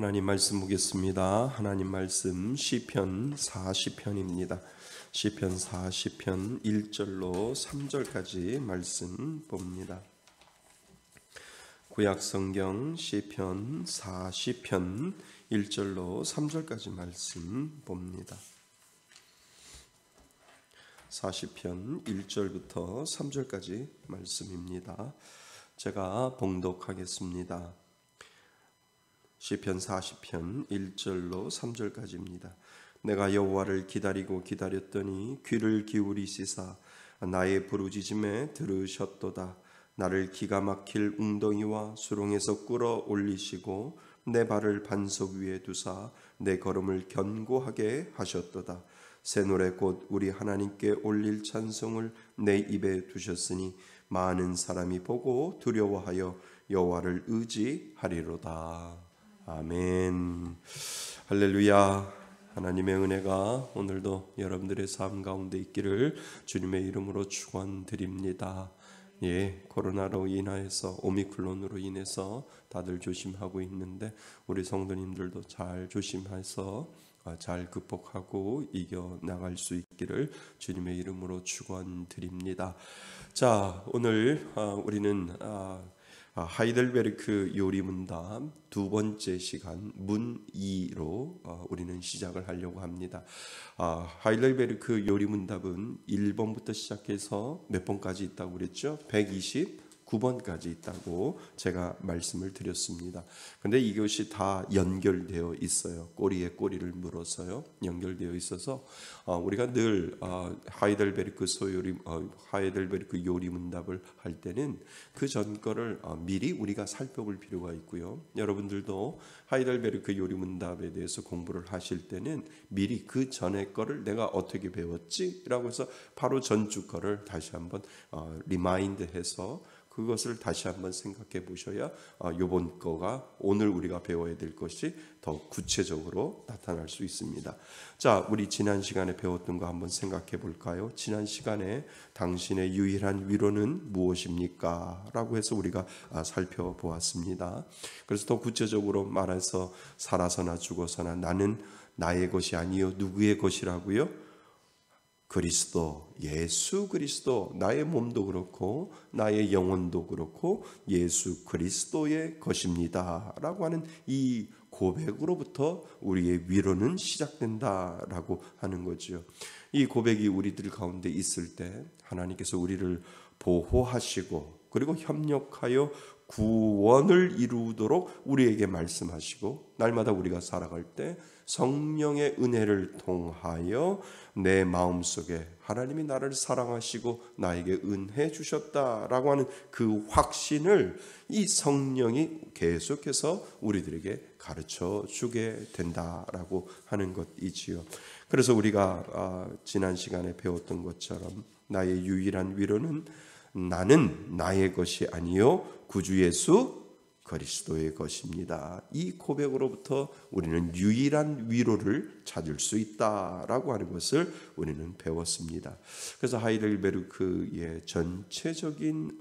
하나님 말씀 보겠습니다. 하나님 말씀 시편 40편입니다. 시편 40편 1절로 3절까지 말씀 봅니다. 구약 성경 시편 40편 1절로 3절까지 말씀 봅니다. 40편 1절부터 3절까지 말씀입니다. 제가 봉독하겠습니다. 시편 40편 1절로 3절까지입니다. 내가 여호와를 기다리고 기다렸더니 귀를 기울이시사 나의 부르짖음에 들으셨도다. 나를 기가 막힐 웅덩이와 수렁에서 끌어올리시고 내 발을 반석 위에 두사 내 걸음을 견고하게 하셨도다. 새 노래 곧 우리 하나님께 올릴 찬송을 내 입에 두셨으니 많은 사람이 보고 두려워하여 여호와를 의지하리로다. 아멘. 할렐루야. 하나님의 은혜가 오늘도 여러분들의 삶 가운데 있기를 주님의 이름으로 축원드립니다. 코로나로 인하여서 오미크론으로 인해서 다들 조심하고 있는데 우리 성도님들도 잘 조심해서 잘 극복하고 이겨나갈 수 있기를 주님의 이름으로 축원드립니다. 자, 오늘 우리는 하이델베르크 요리문답 두 번째 시간 문 2로 우리는 시작을 하려고 합니다. 하이델베르크 요리문답은 1번부터 시작해서 몇 번까지 있다고 그랬죠? 129번까지 있다고 제가 말씀을 드렸습니다. 근데 이것이 다 연결되어 있어요. 꼬리에 꼬리를 물어서요. 연결되어 있어서 우리가 늘 하이델베르크 하이델베르크 요리문답을 할 때는 그 전 거를 미리 우리가 살펴볼 필요가 있고요. 여러분들도 하이델베르크 요리문답에 대해서 공부를 하실 때는 미리 그 전에 거를 내가 어떻게 배웠지? 라고 해서 바로 전주 거를 다시 한번 리마인드해서 그것을 다시 한번 생각해 보셔야 이번 거가 오늘 우리가 배워야 될 것이 더 구체적으로 나타날 수 있습니다. 자, 우리 지난 시간에 배웠던 거 한번 생각해 볼까요? 지난 시간에 당신의 유일한 위로는 무엇입니까? 라고 해서 우리가 살펴보았습니다. 그래서 더 구체적으로 말해서 살아서나 죽어서나 나는 나의 것이 아니요 누구의 것이라고요? 그리스도, 예수 그리스도, 나의 몸도 그렇고 나의 영혼도 그렇고 예수 그리스도의 것입니다 라고 하는 이 고백으로부터 우리의 위로는 시작된다라고 하는 거죠. 이 고백이 우리들 가운데 있을 때 하나님께서 우리를 보호하시고 그리고 협력하여 구원을 이루도록 우리에게 말씀하시고 날마다 우리가 살아갈 때 성령의 은혜를 통하여 내 마음속에 하나님이 나를 사랑하시고 나에게 은혜 주셨다라고 하는 그 확신을 이 성령이 계속해서 우리들에게 가르쳐 주게 된다라고 하는 것이지요. 그래서 우리가 지난 시간에 배웠던 것처럼 나의 유일한 위로는 나는 나의 것이 아니요 구주 예수 그리스도의 것입니다. 이 고백으로부터 우리는 유일한 위로를 찾을 수 있다라고 하는 것을 우리는 배웠습니다. 그래서 하이델베르크의 전체적인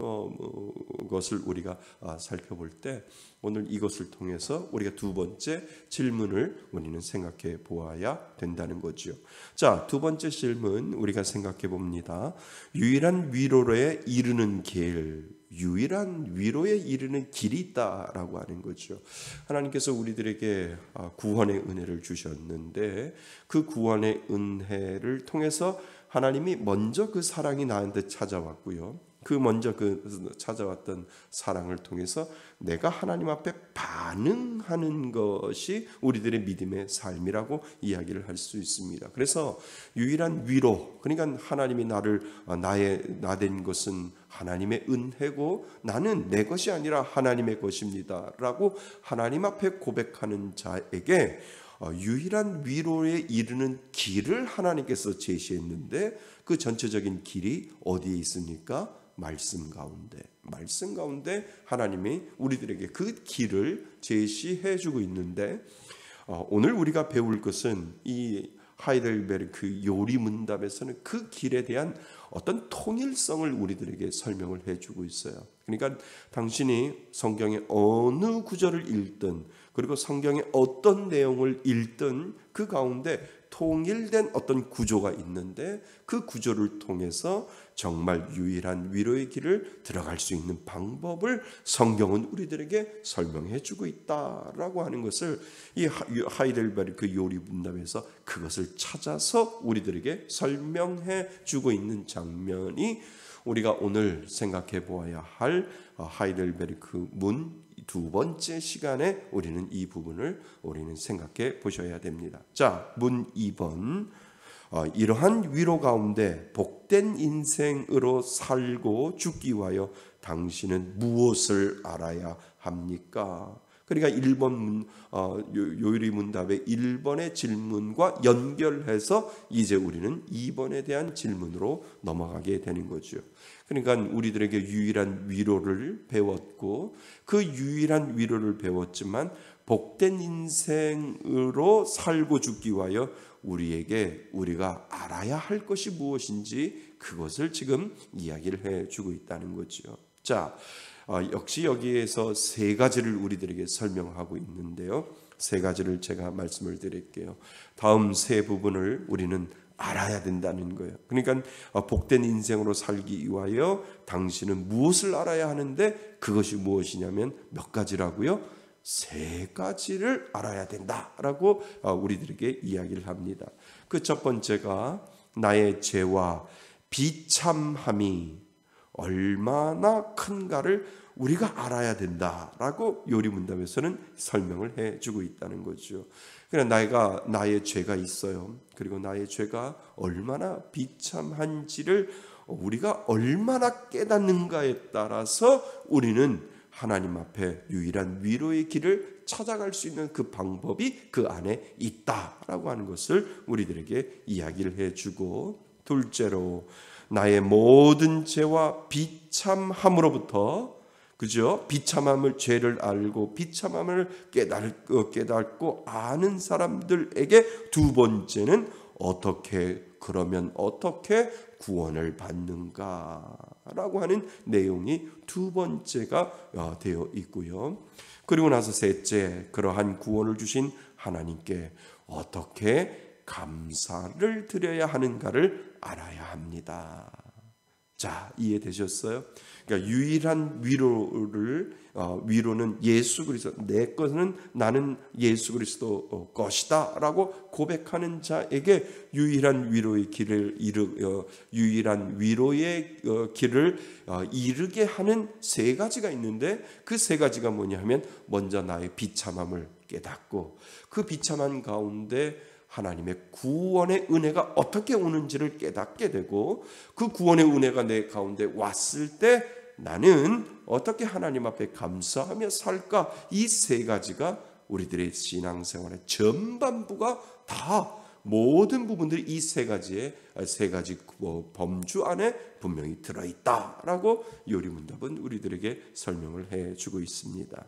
것을 우리가 살펴볼 때 오늘 이것을 통해서 우리가 두 번째 질문을 우리는 생각해 보아야 된다는 거죠. 자, 두 번째 질문 우리가 생각해 봅니다. 유일한 위로에 이르는 길, 유일한 위로에 이르는 길이 있다라고 하는 거죠. 하나님께서 우리들에게 구원의 은혜를 주셨는데 그 구원의 은혜를 통해서 하나님이 먼저 그 사랑이 나한테 찾아왔고요. 그 먼저 그 찾아왔던 사랑을 통해서 내가 하나님 앞에 반응하는 것이 우리들의 믿음의 삶이라고 이야기를 할 수 있습니다. 그래서 유일한 위로, 그러니까 하나님이 나된 것은 하나님의 은혜고 나는 내 것이 아니라 하나님의 것입니다 라고 하나님 앞에 고백하는 자에게 유일한 위로에 이르는 길을 하나님께서 제시했는데 그 전체적인 길이 어디에 있습니까? 말씀 가운데 하나님이 우리들에게 그 길을 제시해 주고 있는데 오늘 우리가 배울 것은 이 하이델베르크 요리문답에서는 그 길에 대한 어떤 통일성을 우리들에게 설명을 해주고 있어요. 그러니까 당신이 성경의 어느 구절을 읽든 그리고 성경의 어떤 내용을 읽든 그 가운데 통일된 어떤 구조가 있는데 그 구조를 통해서 정말 유일한 위로의 길을 들어갈 수 있는 방법을 성경은 우리들에게 설명해 주고 있다라고 하는 것을 이 하이델베르크 요리 문답에서 그것을 찾아서 우리들에게 설명해 주고 있는 장면이 우리가 오늘 생각해 보아야 할 하이델베르크 문 두 번째 시간에 우리는 이 부분을 우리는 생각해 보셔야 됩니다. 자, 문 2번. 이러한 위로 가운데 복된 인생으로 살고 죽기 위하여 당신은 무엇을 알아야 합니까? 그러니까 1번 요리 문답의 1번의 질문과 연결해서 이제 우리는 2번에 대한 질문으로 넘어가게 되는 거죠. 그러니까 우리들에게 유일한 위로를 배웠고 그 유일한 위로를 배웠지만 복된 인생으로 살고 죽기 위하여 우리가 알아야 할 것이 무엇인지 그것을 지금 이야기를 해주고 있다는 거죠. 자, 역시 여기에서 세 가지를 우리들에게 설명하고 있는데요. 세 가지를 제가 말씀을 드릴게요. 다음 세 부분을 우리는 알아야 된다는 거예요. 그러니까 복된 인생으로 살기 위하여 당신은 무엇을 알아야 하는데 그것이 무엇이냐면 몇 가지라고요? 세 가지를 알아야 된다라고 우리들에게 이야기를 합니다. 그 첫 번째가 나의 죄와 비참함이 얼마나 큰가를 우리가 알아야 된다라고 요리문답에서는 설명을 해주고 있다는 거죠. 그냥 나의 죄가 있어요. 그리고 나의 죄가 얼마나 비참한지를 우리가 얼마나 깨닫는가에 따라서 우리는 하나님 앞에 유일한 위로의 길을 찾아갈 수 있는 그 방법이 그 안에 있다라고 하는 것을 우리들에게 이야기를 해주고, 둘째로 나의 모든 죄와 비참함으로부터, 그죠? 비참함을, 죄를 알고 비참함을 깨닫고 아는 사람들에게 두 번째는 어떻게 구원을 받는가라고 하는 내용이 두 번째가 되어 있고요. 그리고 나서 셋째, 그러한 구원을 주신 하나님께 어떻게 감사를 드려야 하는가를 알아야 합니다. 자, 이해되셨어요? 그러니까 유일한 위로는 예수 그리스도, 내 것은 나는 예수 그리스도 것이다라고 고백하는 자에게 유일한 위로의 길을 이르게 하는 세 가지가 있는데, 그 세 가지가 뭐냐면, 먼저 나의 비참함을 깨닫고 그 비참한 가운데 하나님의 구원의 은혜가 어떻게 오는지를 깨닫게 되고, 그 구원의 은혜가 내 가운데 왔을 때 나는 어떻게 하나님 앞에 감사하며 살까? 이 세 가지가 우리들의 신앙생활의 전반부가 다, 모든 부분들이 이 세 가지 범주 안에 분명히 들어있다라고 요리문답은 우리들에게 설명을 해주고 있습니다.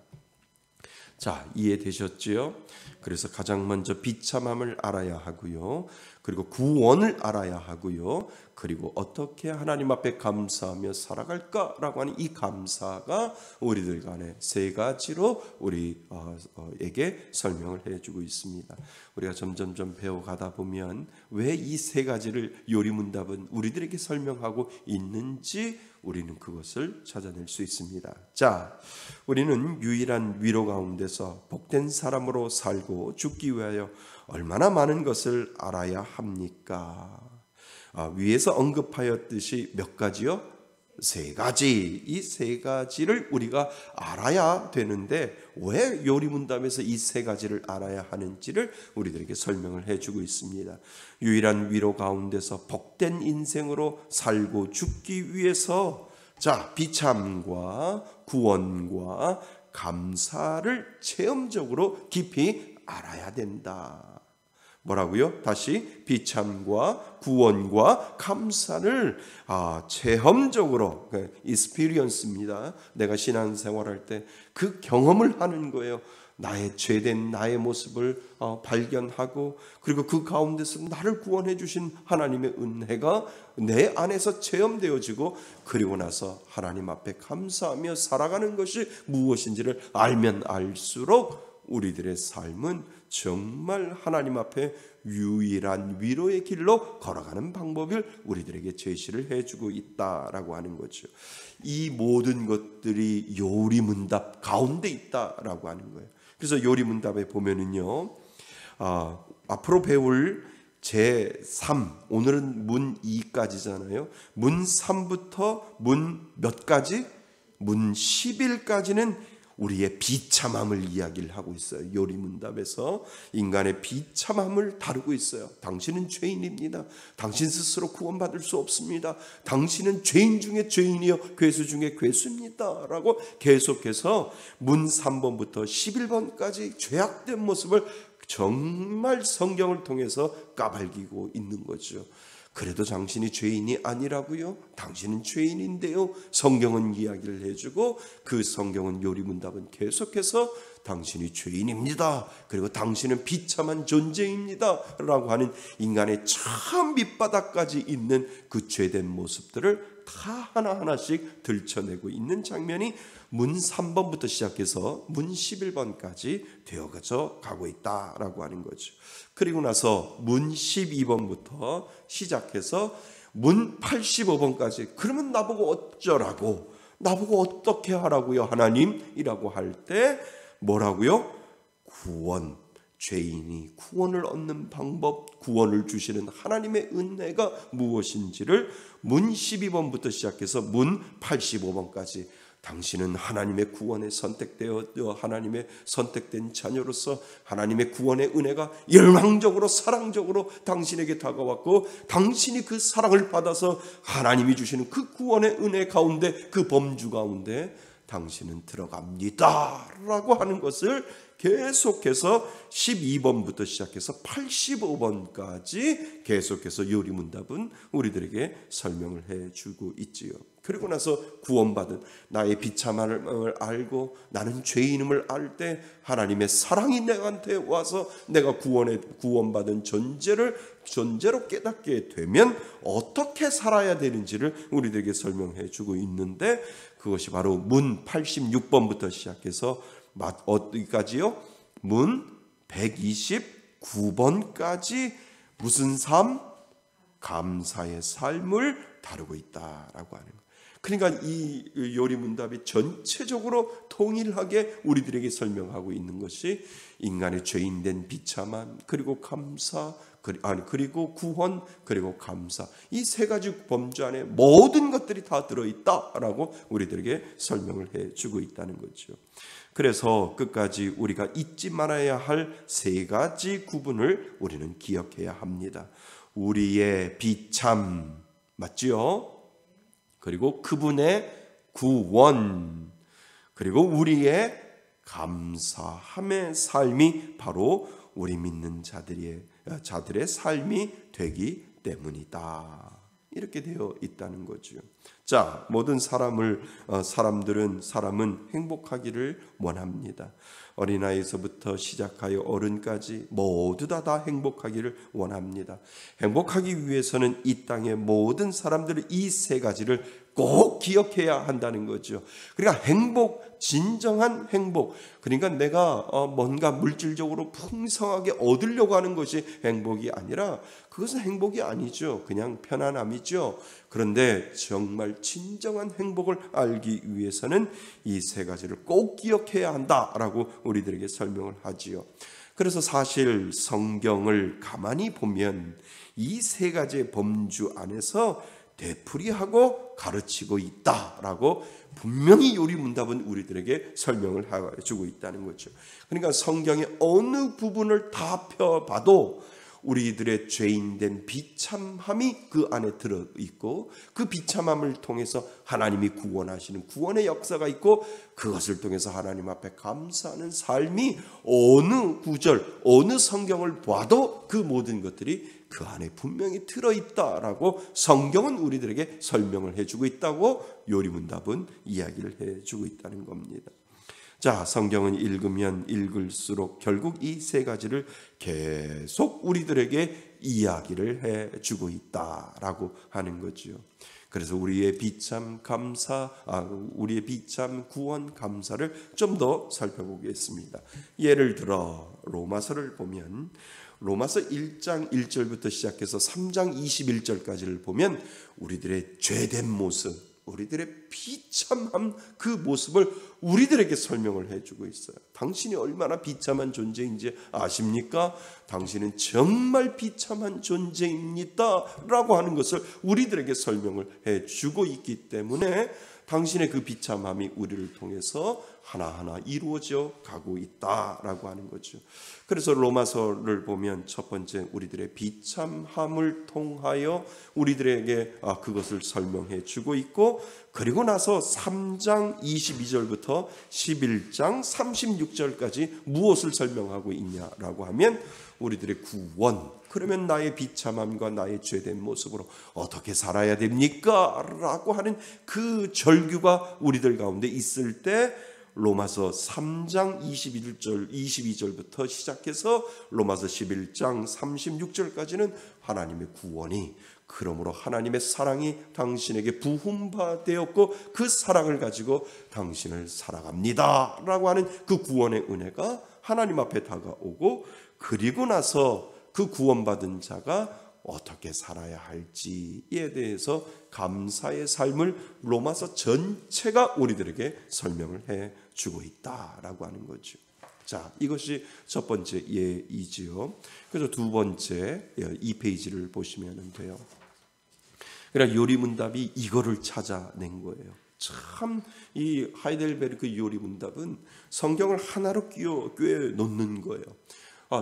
자, 이해되셨지요? 그래서 가장 먼저 비참함을 알아야 하고요. 그리고 구원을 알아야 하고요. 그리고 어떻게 하나님 앞에 감사하며 살아갈까라고 하는 이 감사가 우리들 간에 세 가지로 우리에게 설명을 해주고 있습니다. 우리가 점점 배워가다 보면 왜 이 세 가지를 요리문답은 우리들에게 설명하고 있는지 우리는 그것을 찾아낼 수 있습니다. 자, 우리는 유일한 위로 가운데서 복된 사람으로 살고 죽기 위하여 얼마나 많은 것을 알아야 합니까? 위에서 언급하였듯이 몇 가지요? 세 가지. 이 세 가지를 우리가 알아야 되는데 왜 요리문답에서 이 세 가지를 알아야 하는지를 우리들에게 설명을 해주고 있습니다. 유일한 위로 가운데서 복된 인생으로 살고 죽기 위해서, 자, 비참과 구원과 감사를 체험적으로 깊이 알아야 된다. 뭐라고요? 다시, 비참과 구원과 감사를 체험적으로, 익스피리언스입니다. 내가 신앙생활할 때 그 경험을 하는 거예요. 나의 죄된 나의 모습을 발견하고 그리고 그 가운데서 나를 구원해 주신 하나님의 은혜가 내 안에서 체험되어지고 그리고 나서 하나님 앞에 감사하며 살아가는 것이 무엇인지를 알면 알수록 우리들의 삶은 정말 하나님 앞에 유일한 위로의 길로 걸어가는 방법을 우리들에게 제시를 해주고 있다라고 하는 거죠. 이 모든 것들이 요리문답 가운데 있다라고 하는 거예요. 그래서 요리문답에 보면은요, 앞으로 배울 제3, 오늘은 문 2까지잖아요. 문 3부터 문 몇 가지? 문 11까지는 우리의 비참함을 이야기를 하고 있어요. 요리문답에서 인간의 비참함을 다루고 있어요. 당신은 죄인입니다. 당신 스스로 구원받을 수 없습니다. 당신은 죄인 중에 죄인이요 괴수 중에 괴수입니다 라고 계속해서 문 3번부터 11번까지 죄악된 모습을 정말 성경을 통해서 까발기고 있는 거죠. 그래도 당신이 죄인이 아니라고요? 당신은 죄인인데요? 성경은 이야기를 해주고 그 성경은 요리문답은 계속해서 당신이 죄인입니다. 그리고 당신은 비참한 존재입니다. 라고 하는 인간의 참 밑바닥까지 있는 그 죄된 모습들을 다 하나하나씩 들춰내고 있는 장면이 문 3번부터 시작해서 문 11번까지 되어져 가고 있다라고 하는 거죠. 그리고 나서 문 12번부터 시작해서 문 85번까지 그러면 나보고 어쩌라고 나보고 어떻게 하라고요 하나님이라고 할 때 뭐라고요? 구원, 죄인이 구원을 얻는 방법, 구원을 주시는 하나님의 은혜가 무엇인지를 문 12번부터 시작해서 문 85번까지 당신은 하나님의 구원에 선택되어 하나님의 선택된 자녀로서 하나님의 구원의 은혜가 열망적으로 사랑적으로 당신에게 다가왔고 당신이 그 사랑을 받아서 하나님이 주시는 그 구원의 은혜 가운데 그 범주 가운데 당신은 들어갑니다 라고 하는 것을 계속해서 12번부터 시작해서 85번까지 계속해서 요리문답은 우리들에게 설명을 해주고 있지요. 그리고 나서 구원받은 나의 비참함을 알고 나는 죄인임을 알 때 하나님의 사랑이 내한테 와서 내가 구원받은 존재로 깨닫게 되면 어떻게 살아야 되는지를 우리들에게 설명해 주고 있는데 그것이 바로 문 86번부터 시작해서 어디까지요? 문 129번까지 무슨 삶? 감사의 삶을 다루고 있다라고 하는 거예요. 그러니까 이 요리문답이 전체적으로 통일하게 우리들에게 설명하고 있는 것이 인간의 죄인된 비참함, 그리고 감사, 그리고 구원, 그리고 감사, 이 세 가지 범주 안에 모든 것들이 다 들어있다라고 우리들에게 설명을 해주고 있다는 거죠. 그래서 끝까지 우리가 잊지 말아야 할 세 가지 구분을 우리는 기억해야 합니다. 우리의 비참, 맞지요? 그리고 그분의 구원, 그리고 우리의 감사함의 삶이 바로 우리 믿는 자들의 삶이 되기 때문이다. 이렇게 되어 있다는 거죠. 자, 모든 사람은 행복하기를 원합니다. 어린아이에서부터 시작하여 어른까지 모두 다 행복하기를 원합니다. 행복하기 위해서는 이 땅의 모든 사람들이 이 세 가지를 꼭 기억해야 한다는 거죠. 그러니까 진정한 행복, 그러니까 내가 뭔가 물질적으로 풍성하게 얻으려고 하는 것이 행복이 아니라 그것은 행복이 아니죠. 그냥 편안함이죠. 그런데 정말 진정한 행복을 알기 위해서는 이 세 가지를 꼭 기억해야 한다라고 우리들에게 설명을 하지요. 그래서 사실 성경을 가만히 보면 이 세 가지의 범주 안에서 되풀이하고 가르치고 있다라고 분명히 요리문답은 우리들에게 설명을 해주고 있다는 거죠. 그러니까 성경의 어느 부분을 다 펴봐도 우리들의 죄인된 비참함이 그 안에 들어있고 그 비참함을 통해서 하나님이 구원하시는 구원의 역사가 있고 그것을 통해서 하나님 앞에 감사하는 삶이 어느 구절, 어느 성경을 봐도 그 모든 것들이 그 안에 분명히 들어있다라고 성경은 우리들에게 설명을 해주고 있다고 요리문답은 이야기를 해주고 있다는 겁니다. 자, 성경은 읽으면 읽을수록 결국 이 세 가지를 계속 우리들에게 이야기를 해주고 있다라고 하는 거죠. 그래서 우리의 비참 구원 감사를 좀 더 살펴보겠습니다. 예를 들어 로마서를 보면 로마서 1장 1절부터 시작해서 3장 21절까지를 보면 우리들의 죄된 모습, 우리들의 비참한 그 모습을 우리들에게 설명을 해주고 있어요. 당신이 얼마나 비참한 존재인지 아십니까? 당신은 정말 비참한 존재입니다 라고 하는 것을 우리들에게 설명을 해주고 있기 때문에 당신의 그 비참함이 우리를 통해서 하나하나 이루어져 가고 있다라고 하는 거죠. 그래서 로마서를 보면 첫 번째 우리들의 비참함을 통하여 우리들에게 그것을 설명해 주고 있고, 그리고 나서 3장 22절부터 11장 36절까지 무엇을 설명하고 있냐라고 하면 우리들의 구원, 그러면 나의 비참함과 나의 죄된 모습으로 어떻게 살아야 됩니까? 라고 하는 그 절규가 우리들 가운데 있을 때 로마서 3장 22절부터 시작해서 로마서 11장 36절까지는 하나님의 구원이, 그러므로 하나님의 사랑이 당신에게 부음받되었고 그 사랑을 가지고 당신을 살아갑니다 라고 하는 그 구원의 은혜가 하나님 앞에 다가오고, 그리고 나서 그 구원받은 자가 어떻게 살아야 할지에 대해서 감사의 삶을 로마서 전체가 우리들에게 설명을 해주고 있다라고 하는 거죠. 자, 이것이 첫 번째 예이지요. 그래서 두 번째 2페이지를 보시면 돼요. 그러니까 요리문답이 이거를 찾아낸 거예요. 참 이 하이델베르크 요리문답은 성경을 하나로 끼워 놓는 거예요.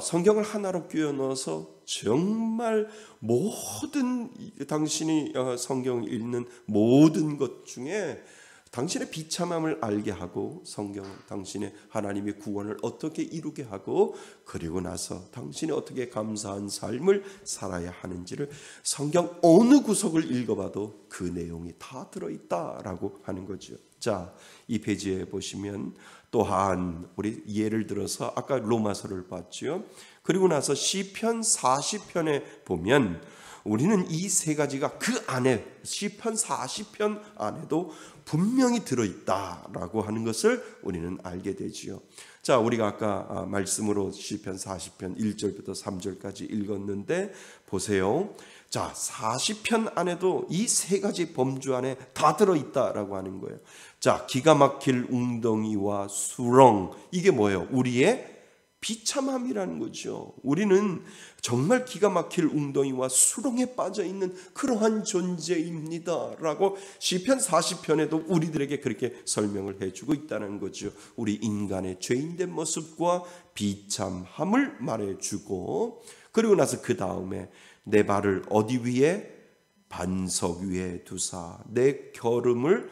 성경을 하나로 끼워 넣어서 정말 모든 당신이 성경을 읽는 모든 것 중에 당신의 비참함을 알게 하고, 성경은 당신의 하나님의 구원을 어떻게 이루게 하고, 그리고 나서 당신이 어떻게 감사한 삶을 살아야 하는지를 성경 어느 구석을 읽어봐도 그 내용이 다 들어있다라고 하는 거죠. 자, 이 페이지에 보시면 또한 우리 예를 들어서 아까 로마서를 봤죠. 그리고 나서 시편 40편에 보면 우리는 이 세 가지가 그 안에 시편 40편 안에도 분명히 들어있다라고 하는 것을 우리는 알게 되지요. 자, 우리가 아까 말씀으로 시편 40편 1절부터 3절까지 읽었는데 보세요. 자, 40편 안에도 이 세 가지 범주 안에 다 들어있다라고 하는 거예요. 자, 기가 막힐 웅덩이와 수렁, 이게 뭐예요? 우리의 비참함이라는 거죠. 우리는 정말 기가 막힐 웅덩이와 수렁에 빠져 있는 그러한 존재입니다 라고 시편 40편에도 우리들에게 그렇게 설명을 해주고 있다는 거죠. 우리 인간의 죄인된 모습과 비참함을 말해주고, 그리고 나서 그 다음에 내 발을 어디 위에? 반석 위에 두사 내 걸음을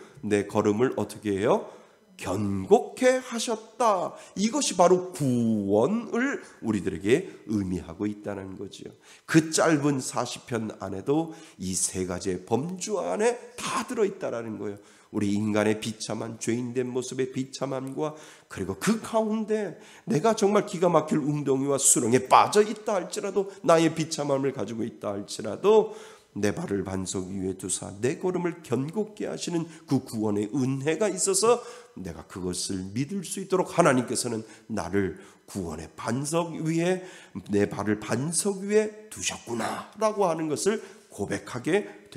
어떻게 해요? 견고케 하셨다. 이것이 바로 구원을 우리들에게 의미하고 있다는 거죠. 그 짧은 40편 안에도 이 세 가지의 범주 안에 다 들어있다는 거예요. 우리 인간의 비참한 죄인된 모습의 비참함과, 그리고 그 가운데 내가 정말 기가 막힐 웅덩이와 수렁에 빠져 있다 할지라도, 나의 비참함을 가지고 있다 할지라도 내 발을 반석 위에 두사 내 걸음을 견고케 하시는 그 구원의 은혜가 있어서 내가 그것을 믿을 수 있도록 하나님께서는 나를 구원의 반석 위에, 내 발을 반석 위에 두셨구나 라고 하는 것을 고백하게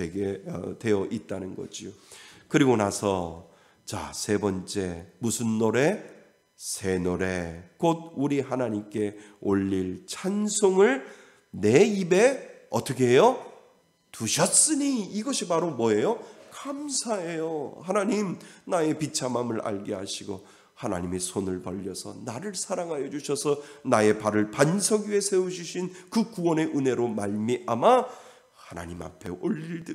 되어 있다는 거지요. 그리고 나서 자, 세 번째 무슨 노래? 새 노래, 곧 우리 하나님께 올릴 찬송을 내 입에 어떻게 해요? 두셨으니, 이것이 바로 뭐예요? 감사예요. 하나님, 나의 비참함을 알게 하시고 하나님의 손을 벌려서 나를 사랑하여 주셔서 나의 발을 반석 위에 세워주신 그 구원의 은혜로 말미암아 하나님 앞에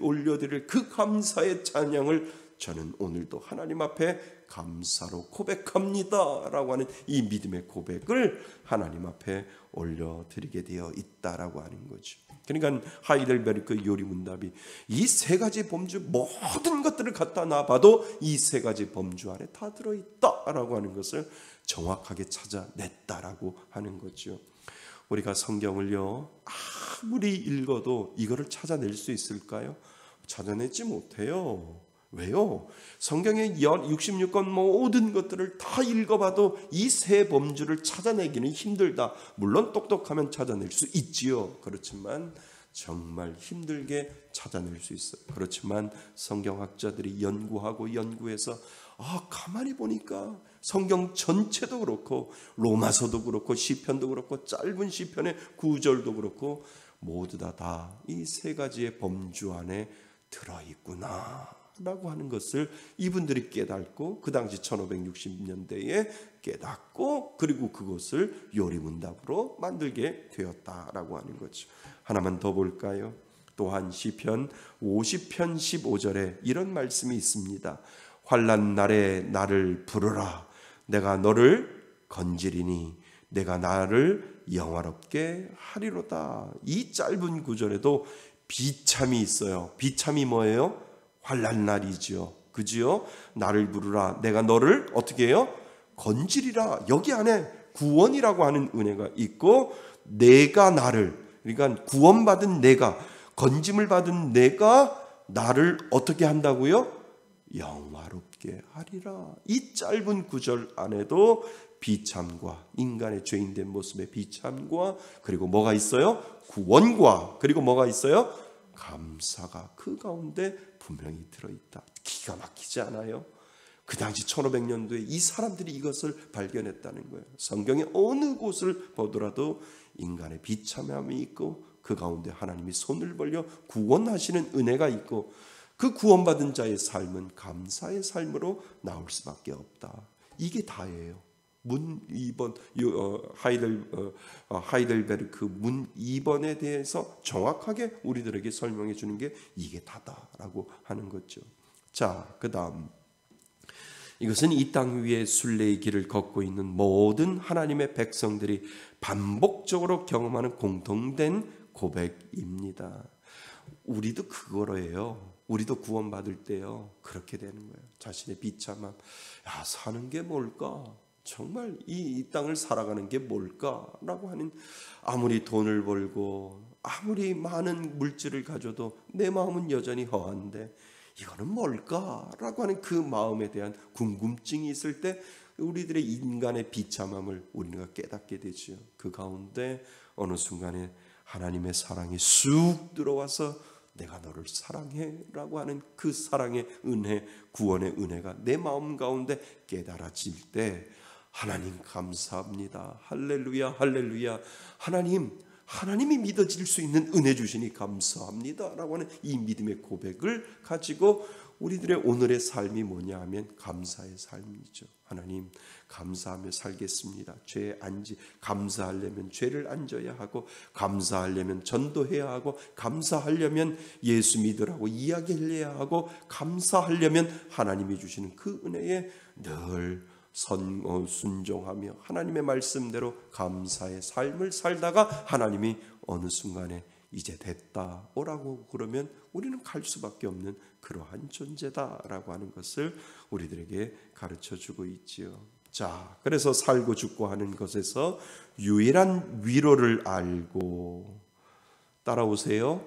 올려드릴 그 감사의 찬양을 저는 오늘도 하나님 앞에 감사로 고백합니다 라고 하는 이 믿음의 고백을 하나님 앞에 올려드리게 되어 있다라고 하는 거죠. 그러니까 하이델베르크 요리문답이 이 세 가지 범주 모든 것들을 갖다 놔봐도 이 세 가지 범주 안에 다 들어있다라고 하는 것을 정확하게 찾아냈다라고 하는 거죠. 우리가 성경을요 아무리 읽어도 이거를 찾아낼 수 있을까요? 찾아내지 못해요. 왜요? 성경의 66권 모든 것들을 다 읽어봐도 이 세 범주를 찾아내기는 힘들다. 물론 똑똑하면 찾아낼 수 있지요. 그렇지만 정말 힘들게 찾아낼 수 있어요. 그렇지만 성경학자들이 연구하고 연구해서 가만히 보니까 성경 전체도 그렇고 로마서도 그렇고 시편도 그렇고 짧은 시편의 구절도 그렇고 모두 다 이 세 가지의 범주 안에 들어있구나 라고 하는 것을 이분들이 깨닫고 그 당시 1560년대에 깨닫고 그리고 그것을 요리문답으로 만들게 되었다라고 하는 거죠. 하나만 더 볼까요? 또한 시편 50편 15절에 이런 말씀이 있습니다. 환난 날에 나를 부르라. 내가 너를 건지리니 내가 나를 영화롭게 하리로다. 이 짧은 구절에도 비참이 있어요. 비참이 뭐예요? 환난 날이지요. 그지요? 나를 부르라. 내가 너를 어떻게 해요? 건지리라. 여기 안에 구원이라고 하는 은혜가 있고 내가 나를, 그러니까 구원받은 내가, 건짐을 받은 내가 나를 어떻게 한다고요? 영화롭게 하리라. 이 짧은 구절 안에도 비참과 인간의 죄인된 모습의 비참과 그리고 뭐가 있어요? 구원과 그리고 뭐가 있어요? 감사가 그 가운데 분명히 들어있다. 기가 막히지 않아요? 그 당시 1500년도에 이 사람들이 이것을 발견했다는 거예요. 성경의 어느 곳을 보더라도 인간의 비참함이 있고 그 가운데 하나님이 손을 벌려 구원하시는 은혜가 있고 그 구원받은 자의 삶은 감사의 삶으로 나올 수밖에 없다. 이게 다예요. 문 2번 하이델베르크 문 2번에 대해서 정확하게 우리들에게 설명해 주는 게 이게 다다라고 하는 거죠. 자, 그다음 이것은 이 땅 위에 순례의 길을 걷고 있는 모든 하나님의 백성들이 반복적으로 경험하는 공통된 고백입니다. 우리도 그거로예요. 우리도 구원받을 때요 그렇게 되는 거예요. 자신의 비참함, 사는 게 뭘까? 정말 이 땅을 살아가는 게 뭘까라고 하는, 아무리 돈을 벌고 아무리 많은 물질을 가져도 내 마음은 여전히 허한데 이거는 뭘까라고 하는 그 마음에 대한 궁금증이 있을 때 우리들의 인간의 비참함을 우리가 깨닫게 되죠. 그 가운데 어느 순간에 하나님의 사랑이 쑥 들어와서 내가 너를 사랑해 라고 하는 그 사랑의 은혜, 구원의 은혜가 내 마음 가운데 깨달아질 때 하나님 감사합니다. 할렐루야 할렐루야. 하나님이 믿어질 수 있는 은혜 주시니 감사합니다 라고 하는 이 믿음의 고백을 가지고 우리들의 오늘의 삶이 뭐냐 하면 감사의 삶이죠. 하나님 감사하며 살겠습니다. 감사하려면 죄를 안져야 하고, 감사하려면 전도해야 하고, 감사하려면 예수 믿으라고 이야기해야 하고, 감사하려면 하나님이 주시는 그 은혜에 늘 순종하며 하나님의 말씀대로 감사의 삶을 살다가 하나님이 어느 순간에 이제 됐다 오라고 그러면 우리는 갈 수밖에 없는 그러한 존재다라고 하는 것을 우리들에게 가르쳐주고 있지요. 자, 그래서 살고 죽고 하는 것에서 유일한 위로를 알고, 따라오세요.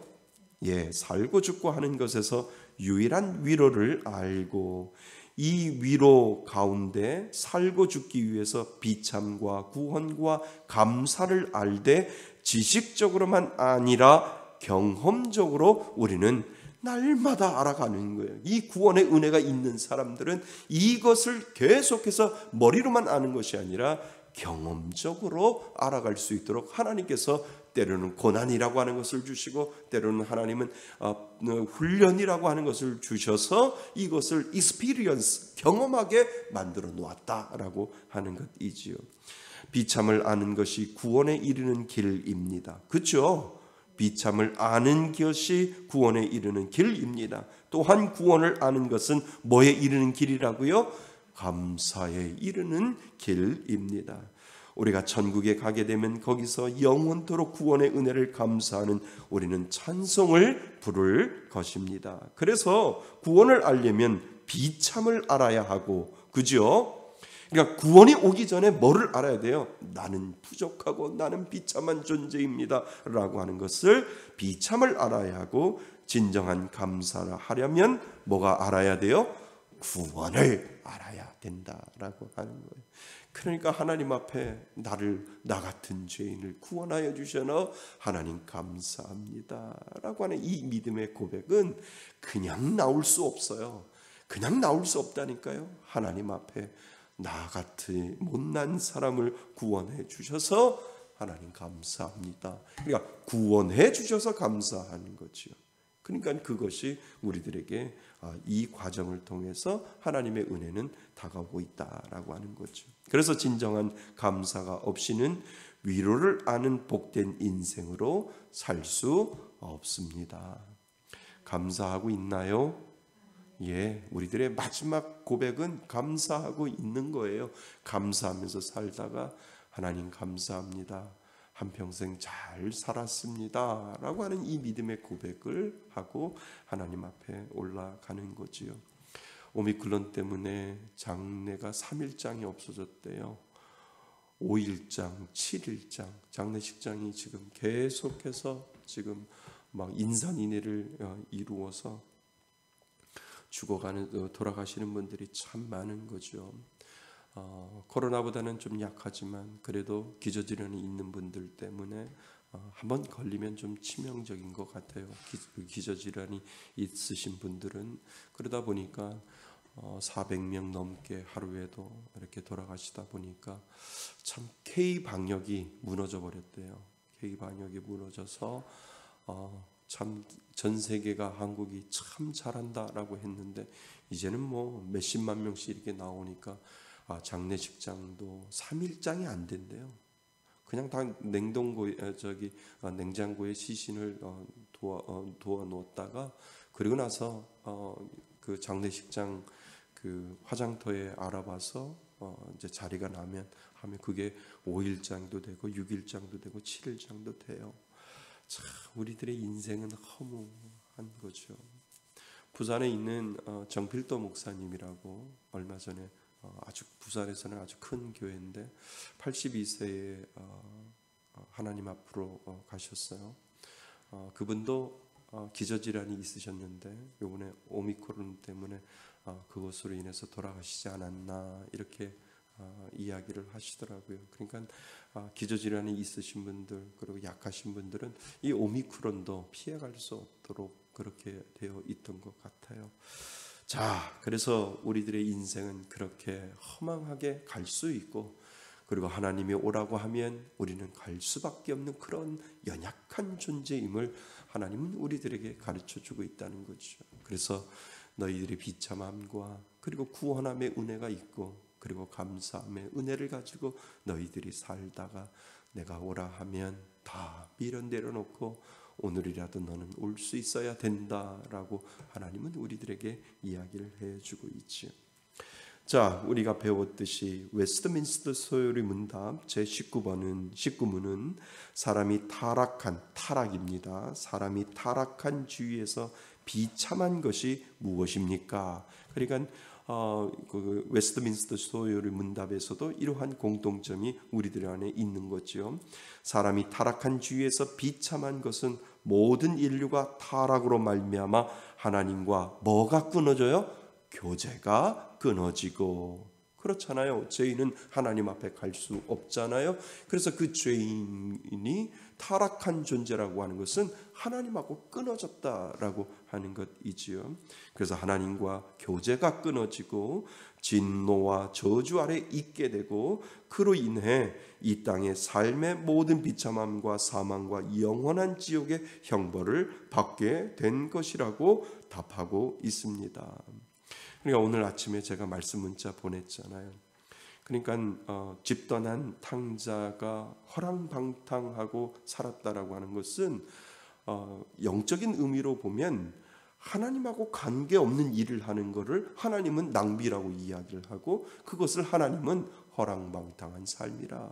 살고 죽고 하는 것에서 유일한 위로를 알고, 이 위로 가운데 살고 죽기 위해서 비참과 구원과 감사를 알되 지식적으로만 아니라 경험적으로 우리는 날마다 알아가는 거예요. 이 구원의 은혜가 있는 사람들은 이것을 계속해서 머리로만 아는 것이 아니라 경험적으로 알아갈 수 있도록 하나님께서 때로는 고난이라고 하는 것을 주시고, 때로는 하나님은 훈련이라고 하는 것을 주셔서 이것을 experience, 경험하게 만들어 놓았다라고 하는 것이지요. 비참을 아는 것이 구원에 이르는 길입니다. 그렇죠? 비참을 아는 것이 구원에 이르는 길입니다. 또한 구원을 아는 것은 뭐에 이르는 길이라고요? 감사에 이르는 길입니다. 우리가 천국에 가게 되면 거기서 영원토록 구원의 은혜를 감사하는 우리는 찬송을 부를 것입니다. 그래서 구원을 알려면 비참을 알아야 하고, 그죠? 그러니까 구원이 오기 전에 뭐를 알아야 돼요? 나는 부족하고 나는 비참한 존재입니다 라고 하는 것을, 비참을 알아야 하고, 진정한 감사를 하려면 뭐가 알아야 돼요? 구원을 알아야 된다라고 하는 거예요. 그러니까 하나님 앞에 나 같은 죄인을 구원하여 주셔서 하나님 감사합니다 라고 하는 이 믿음의 고백은 그냥 나올 수 없어요. 그냥 나올 수 없다니까요. 하나님 앞에 나 같은 못난 사람을 구원해 주셔서 하나님 감사합니다. 그러니까 구원해 주셔서 감사하는 거죠. 그러니까 그것이 우리들에게 이 과정을 통해서 하나님의 은혜는 다가오고 있다라고 하는 거죠. 그래서 진정한 감사가 없이는 위로를 아는 복된 인생으로 살 수 없습니다. 감사하고 있나요? 예, 우리들의 마지막 고백은 감사하고 있는 거예요. 감사하면서 살다가 하나님 감사합니다, 한평생 잘 살았습니다 라고 하는 이 믿음의 고백을 하고 하나님 앞에 올라가는 거지요. 오미크론 때문에 장례가 3일장이 없어졌대요. 5일장, 7일장, 장례식장이 지금 계속해서 지금 막 인산인해를 이루어서 죽어가는, 돌아가시는 분들이 참 많은 거죠. 코로나보다는 좀 약하지만 그래도 기저질환이 있는 분들 때문에 한번 걸리면 좀 치명적인 것 같아요. 기저질환이 있으신 분들은. 그러다 보니까 400명 넘게 하루에도 이렇게 돌아가시다 보니까 참 K-방역이 무너져 버렸대요. K-방역이 무너져서 참 전 세계가 한국이 참 잘한다라고 했는데 이제는 뭐 몇십만 명씩 이렇게 나오니까 장례식장도 3일장이 안 된대요. 그냥 다 냉장고에 시신을 도와 놓았다가 그리고 나서 그 장례식장 그 화장터에 알아봐서 이제 자리가 나면 하면 그게 5일장도 되고 6일장도 되고 7일장도 돼요. 참 우리들의 인생은 허무한 거죠. 부산에 있는 정필도 목사님이라고 얼마 전에 아주 부산에서는 아주 큰 교회인데 82세에 하나님 앞으로 가셨어요. 그분도 기저질환이 있으셨는데 이번에 오미크론 때문에 그것으로 인해서 돌아가시지 않았나 이렇게 이야기를 하시더라고요. 그러니까 기저질환이 있으신 분들 그리고 약하신 분들은 이 오미크론도 피해갈 수 없도록 그렇게 되어 있던 것 같아요. 자, 그래서 우리들의 인생은 그렇게 허망하게 갈 수 있고 그리고 하나님이 오라고 하면 우리는 갈 수밖에 없는 그런 연약한 존재임을 하나님은 우리들에게 가르쳐주고 있다는 거죠. 그래서 너희들의 비참함과 그리고 구원함의 은혜가 있고 그리고 감사함의 은혜를 가지고 너희들이 살다가 내가 오라 하면 다 밀어내려놓고 오늘이라도 너는 올 수 있어야 된다라고 하나님은 우리들에게 이야기를 해주고 있죠. 자, 우리가 배웠듯이 웨스트민스터 소요리 문답 제19문은 사람이 타락입니다. 사람이 타락한 주위에서 비참한 것이 무엇입니까? 그러니까 그 웨스트민스터 소요리 문답에서도 이러한 공통점이 우리들 안에 있는 거죠. 사람이 타락한 주위에서 비참한 것은 모든 인류가 타락으로 말미암아 하나님과 뭐가 끊어져요? 교제가 끊어지고 그렇잖아요. 죄인은 하나님 앞에 갈 수 없잖아요. 그래서 그 죄인이 타락한 존재라고 하는 것은 하나님하고 끊어졌다라고 하는 것이지요. 그래서 하나님과 교제가 끊어지고 진노와 저주 아래 있게 되고 그로 인해 이 땅의 삶의 모든 비참함과 사망과 영원한 지옥의 형벌을 받게 된 것이라고 답하고 있습니다. 그러니까 오늘 아침에 제가 말씀 문자 보냈잖아요. 그러니까 집 떠난 탕자가 허랑방탕하고 살았다라고 하는 것은 영적인 의미로 보면 하나님하고 관계없는 일을 하는 것을 하나님은 낭비라고 이야기를 하고 그것을 하나님은 허랑방탕한 삶이라.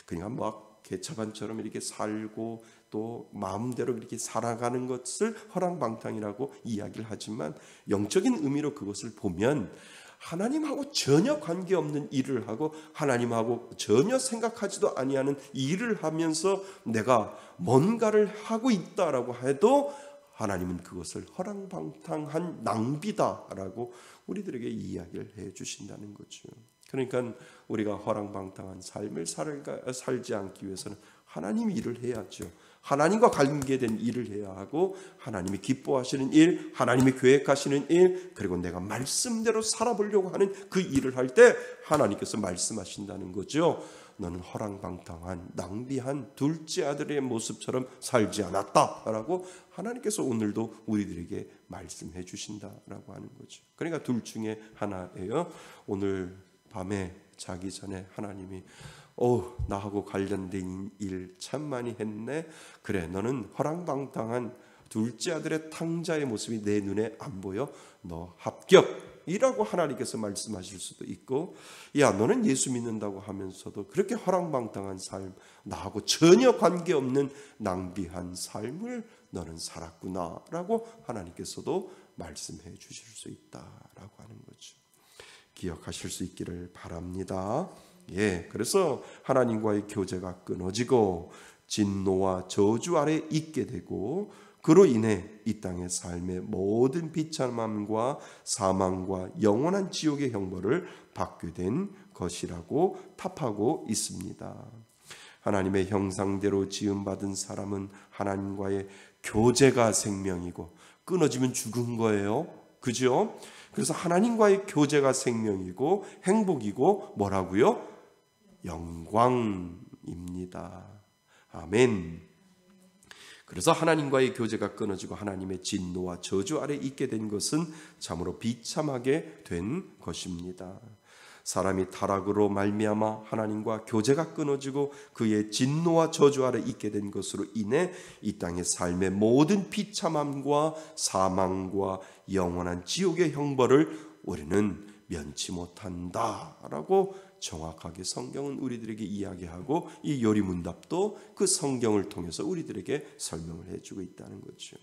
그러니까 막 개차반처럼 이렇게 살고 또 마음대로 이렇게 살아가는 것을 허랑방탕이라고 이야기를 하지만 영적인 의미로 그것을 보면 하나님하고 전혀 관계없는 일을 하고 하나님하고 전혀 생각하지도 아니하는 일을 하면서 내가 뭔가를 하고 있다라고 해도 하나님은 그것을 허랑방탕한 낭비다라고 우리들에게 이야기를 해 주신다는 거죠. 그러니까 우리가 허랑방탕한 삶을 살지 않기 위해서는 하나님 일을 해야죠. 하나님과 관계된 일을 해야 하고 하나님이 기뻐하시는 일, 하나님이 계획하시는 일, 그리고 내가 말씀대로 살아보려고 하는 그 일을 할 때 하나님께서 말씀하신다는 거죠. 너는 허랑방탕한 낭비한 둘째 아들의 모습처럼 살지 않았다라고 하나님께서 오늘도 우리들에게 말씀해 주신다라고 하는 거죠. 그러니까 둘 중에 하나예요. 오늘 밤에 자기 전에 하나님이 나하고 관련된 일 참 많이 했네. 그래, 너는 허랑방탕한 둘째 아들의 탕자의 모습이 내 눈에 안 보여. 너 합격이라고 하나님께서 말씀하실 수도 있고, 야, 너는 예수 믿는다고 하면서도 그렇게 허랑방탕한 삶, 나하고 전혀 관계없는 낭비한 삶을 너는 살았구나라고 하나님께서도 말씀해 주실 수 있다라고 하는 거죠. 기억하실 수 있기를 바랍니다. 그래서 하나님과의 교제가 끊어지고 진노와 저주 아래 있게 되고 그로 인해 이 땅의 삶의 모든 비참함과 사망과 영원한 지옥의 형벌을 받게 된 것이라고 답하고 있습니다. 하나님의 형상대로 지음받은 사람은 하나님과의 교제가 생명이고 끊어지면 죽은 거예요. 그죠? 그래서 하나님과의 교제가 생명이고 행복이고 뭐라고요? 영광입니다. 아멘. 그래서 하나님과의 교제가 끊어지고 하나님의 진노와 저주 아래 있게 된 것은 참으로 비참하게 된 것입니다. 사람이 타락으로 말미암아 하나님과 교제가 끊어지고 그의 진노와 저주 아래 있게 된 것으로 인해 이 땅의 삶의 모든 비참함과 사망과 영원한 지옥의 형벌을 우리는 면치 못한다라고 정확하게 성경은 우리들에게 이야기하고 이 요리문답도 그 성경을 통해서 우리들에게 설명을 해주고 있다는 거죠.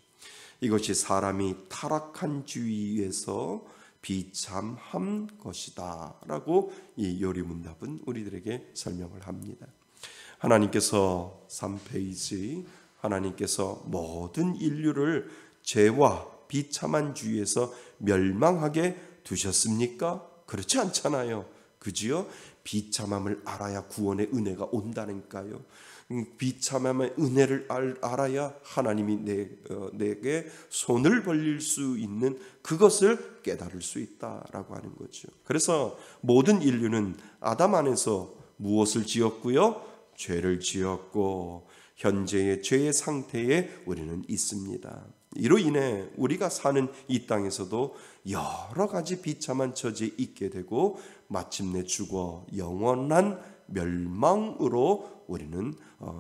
이것이 사람이 타락한 주위에서 비참한 것이다 라고 이 요리문답은 우리들에게 설명을 합니다. 하나님께서 3페이지 하나님께서 모든 인류를 죄와 비참한 주위에서 멸망하게 두셨습니까? 그렇지 않잖아요. 그지요? 비참함을 알아야 구원의 은혜가 온다니까요. 비참함의 은혜를 알아야 하나님이 내게 손을 벌릴 수 있는 그것을 깨달을 수 있다라고 하는 거죠. 그래서 모든 인류는 아담 안에서 무엇을 지었고요? 죄를 지었고 현재의 죄의 상태에 우리는 있습니다. 이로 인해 우리가 사는 이 땅에서도 여러 가지 비참한 처지에 있게 되고 마침내 죽어 영원한 멸망으로 우리는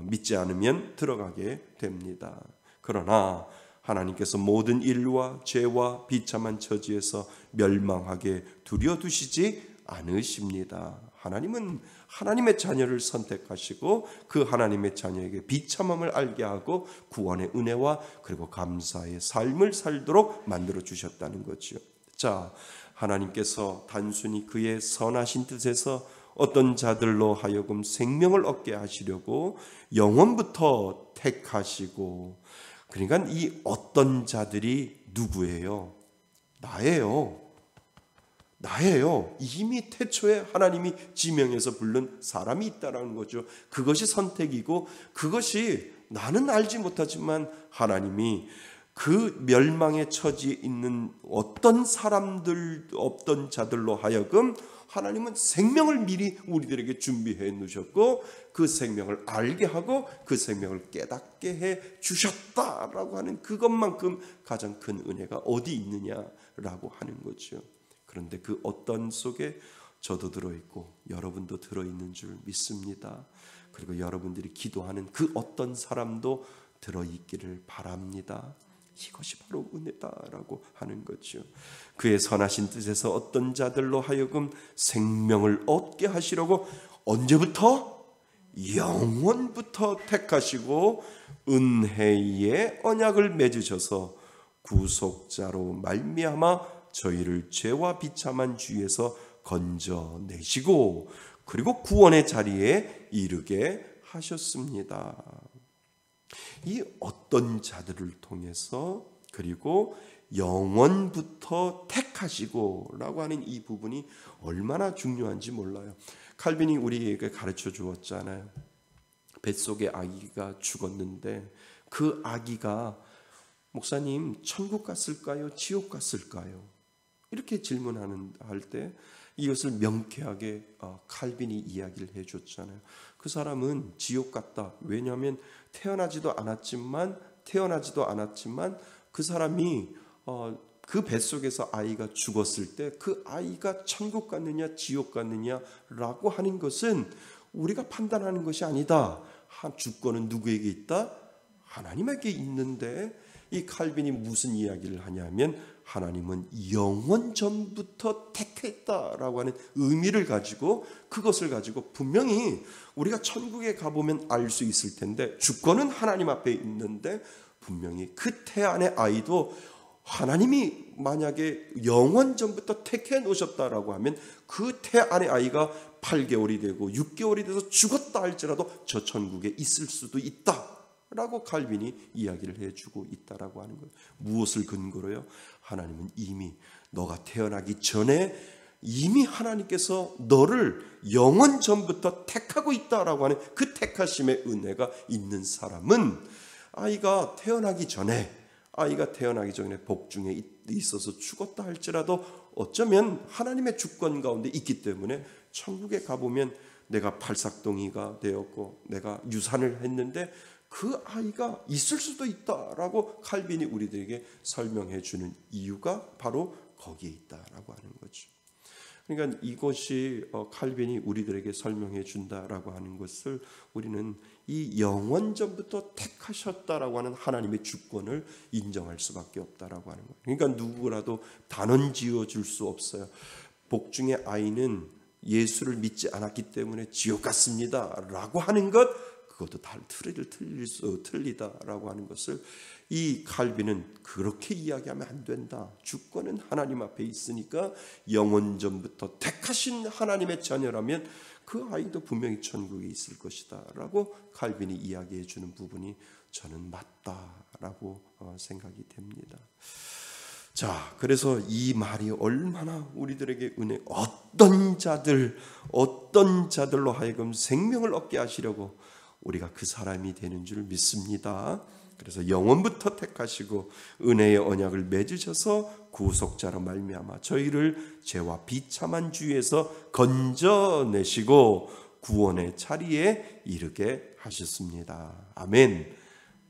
믿지 않으면 들어가게 됩니다. 그러나 하나님께서 모든 인류와 죄와 비참한 처지에서 멸망하게 두려두시지 않으십니다. 하나님은 하나님의 자녀를 선택하시고 그 하나님의 자녀에게 비참함을 알게 하고 구원의 은혜와 그리고 감사의 삶을 살도록 만들어 주셨다는 거죠. 자, 하나님께서 단순히 그의 선하신 뜻에서 어떤 자들로 하여금 생명을 얻게 하시려고 영원부터 택하시고, 그러니까 이 어떤 자들이 누구예요? 나예요. 이미 태초에 하나님이 지명해서 부른 사람이 있다라는 거죠. 그것이 선택이고 그것이 나는 알지 못하지만 하나님이 그 멸망의 처지에 있는 어떤 사람들, 어떤 자들로 하여금 하나님은 생명을 미리 우리들에게 준비해 놓으셨고 그 생명을 알게 하고 그 생명을 깨닫게 해 주셨다라고 하는 그것만큼 가장 큰 은혜가 어디 있느냐라고 하는 거죠. 그런데 그 어떤 속에 저도 들어있고 여러분도 들어있는 줄 믿습니다. 그리고 여러분들이 기도하는 그 어떤 사람도 들어있기를 바랍니다. 이것이 바로 은혜다라고 하는 거죠. 그의 선하신 뜻에서 어떤 자들로 하여금 생명을 얻게 하시려고 언제부터? 영원부터 택하시고 은혜의 언약을 맺으셔서 구속자로 말미암아 저희를 죄와 비참한 주에서 건져내시고 그리고 구원의 자리에 이르게 하셨습니다. 이 어떤 자들을 통해서 그리고 영원부터 택하시고 라고 하는 이 부분이 얼마나 중요한지 몰라요. 칼빈이 우리에게 가르쳐 주었잖아요. 뱃속에 아기가 죽었는데 그 아기가 목사님 천국 갔을까요? 지옥 갔을까요? 이렇게 질문할 때 이것을 명쾌하게 칼빈이 이야기를 해줬잖아요. 그 사람은 지옥 갔다. 왜냐하면 태어나지도 않았지만 그 사람이 그 뱃속에서 아이가 죽었을 때 그 아이가 천국 갔느냐 지옥 갔느냐라고 하는 것은 우리가 판단하는 것이 아니다. 주권은 누구에게 있다? 하나님에게 있는데 이 칼빈이 무슨 이야기를 하냐면 하나님은 영원 전부터 택했다라고 하는 의미를 가지고 그것을 가지고 분명히 우리가 천국에 가보면 알 수 있을 텐데 주권은 하나님 앞에 있는데 분명히 그 태 안의 아이도 하나님이 만약에 영원 전부터 택해 놓으셨다라고 하면 그 태 안의 아이가 8개월이 되고 6개월이 돼서 죽었다 할지라도 저 천국에 있을 수도 있다라고 칼빈이 이야기를 해주고 있다라고 하는 거예요. 무엇을 근거로요? 하나님은 이미 너가 태어나기 전에 이미 하나님께서 너를 영원 전부터 택하고 있다라고 하는 그 택하심의 은혜가 있는 사람은 아이가 태어나기 전에 복중에 있어서 죽었다 할지라도 어쩌면 하나님의 주권 가운데 있기 때문에 천국에 가보면 내가 팔삭동이가 되었고 내가 유산을 했는데 그 아이가 있을 수도 있다라고 칼빈이 우리들에게 설명해 주는 이유가 바로 거기에 있다라고 하는 거죠. 그러니까 이것이 칼빈이 우리들에게 설명해 준다라고 하는 것을 우리는 이 영원 전부터 택하셨다라고 하는 하나님의 주권을 인정할 수밖에 없다라고 하는 거예요. 그러니까 누구라도 단언 지어 줄 수 없어요. 복중의 아이는 예수를 믿지 않았기 때문에 지옥 갔습니다라고 하는 것, 그것도 다 틀리다라고 하는 것을 이 칼빈은 그렇게 이야기하면 안 된다. 주권은 하나님 앞에 있으니까 영원 전부터 택하신 하나님의 자녀라면 그 아이도 분명히 천국에 있을 것이다 라고 칼빈이 이야기해 주는 부분이 저는 맞다라고 생각이 됩니다. 자, 그래서 이 말이 얼마나 우리들에게 은혜, 어떤 자들로 하여금 생명을 얻게 하시려고 우리가 그 사람이 되는 줄 믿습니다. 그래서 영원부터 택하시고 은혜의 언약을 맺으셔서 구속자로 말미암아 저희를 죄와 비참한 주에서 건져내시고 구원의 자리에 이르게 하셨습니다. 아멘.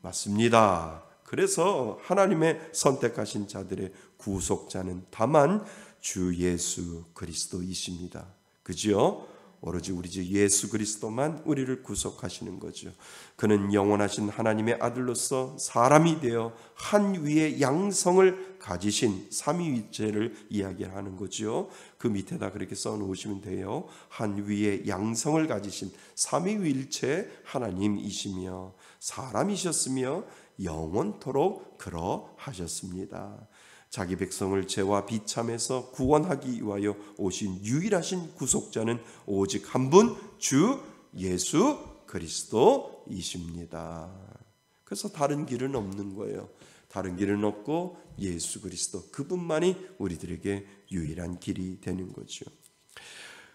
맞습니다. 그래서 하나님의 선택하신 자들의 구속자는 다만 주 예수 그리스도이십니다. 그죠? 오로지 우리 주 예수 그리스도만 우리를 구속하시는 거죠. 그는 영원하신 하나님의 아들로서 사람이 되어 한 위의 양성을 가지신 삼위일체를 이야기하는 거죠. 그 밑에다 그렇게 써놓으시면 돼요. 한 위의 양성을 가지신 삼위일체 하나님이시며 사람이셨으며 영원토록 그러하셨습니다. 자기 백성을 죄와 비참에서 구원하기 위하여 오신 유일하신 구속자는 오직 한 분, 주 예수 그리스도이십니다. 그래서 다른 길은 없는 거예요. 다른 길은 없고 예수 그리스도 그분만이 우리들에게 유일한 길이 되는 거죠.